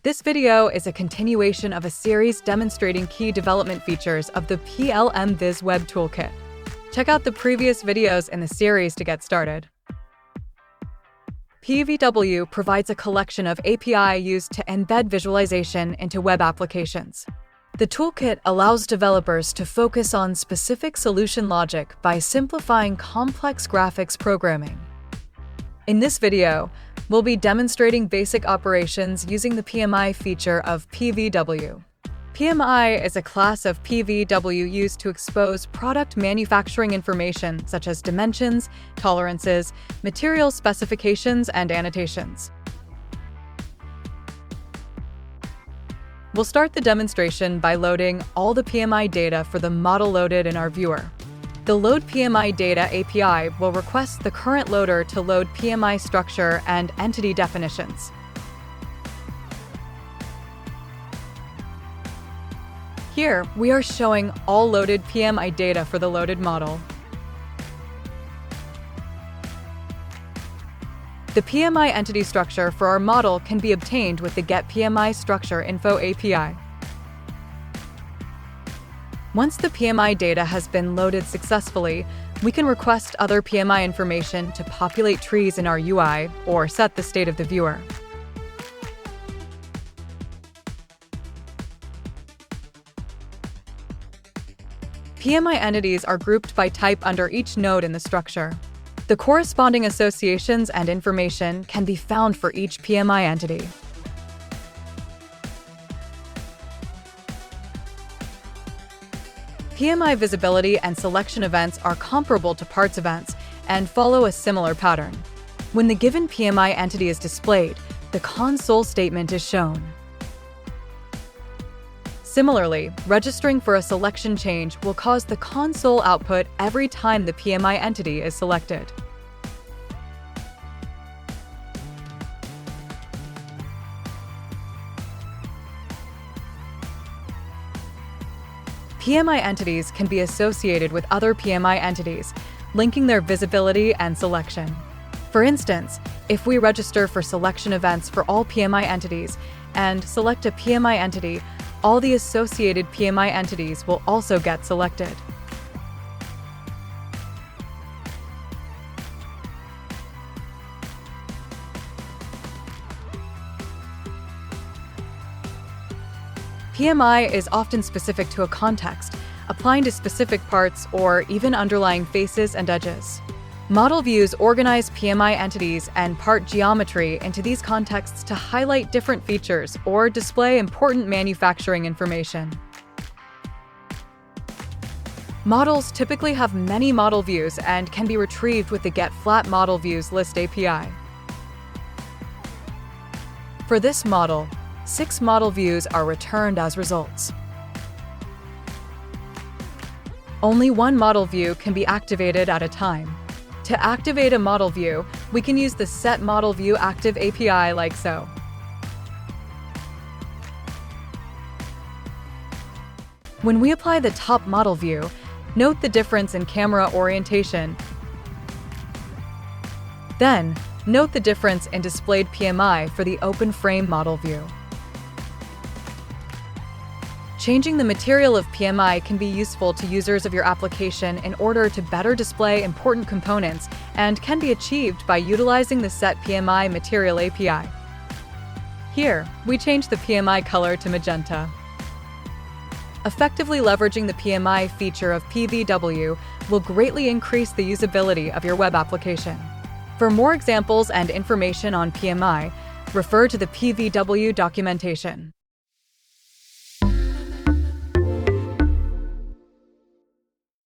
This video is a continuation of a series demonstrating key development features of the PLM Viz Web Toolkit. Check out the previous videos in the series to get started. PVW provides a collection of API used to embed visualization into web applications. The toolkit allows developers to focus on specific solution logic by simplifying complex graphics programming. In this video, we'll be demonstrating basic operations using the PMI feature of PVW. PMI is a class of PVW used to expose product manufacturing information such as dimensions, tolerances, material specifications, and annotations. We'll start the demonstration by loading all the PMI data for the model loaded in our viewer. The Load PMI Data API will request the current loader to load PMI structure and entity definitions. Here, we are showing all loaded PMI data for the loaded model. The PMI entity structure for our model can be obtained with the Get PMI Structure Info API. Once the PMI data has been loaded successfully, we can request other PMI information to populate trees in our UI or set the state of the viewer. PMI entities are grouped by type under each node in the structure. The corresponding associations and information can be found for each PMI entity. PMI visibility and selection events are comparable to parts events and follow a similar pattern. When the given PMI entity is displayed, the console statement is shown. Similarly, registering for a selection change will cause the console output every time the PMI entity is selected. PMI entities can be associated with other PMI entities, linking their visibility and selection. For instance, if we register for selection events for all PMI entities and select a PMI entity, all the associated PMI entities will also get selected. PMI is often specific to a context, applying to specific parts or even underlying faces and edges. Model views organize PMI entities and part geometry into these contexts to highlight different features or display important manufacturing information. Models typically have many model views and can be retrieved with the Get Flat Model Views List API. For this model, 6 model views are returned as results. Only one model view can be activated at a time. To activate a model view, we can use the Set Model View Active API like so. When we apply the top model view, note the difference in camera orientation. Then, note the difference in displayed PMI for the Open Frame model view. Changing the material of PMI can be useful to users of your application in order to better display important components and can be achieved by utilizing the Set PMI Material API. Here, we change the PMI color to magenta. Effectively leveraging the PMI feature of PVW will greatly increase the usability of your web application. For more examples and information on PMI, refer to the PVW documentation.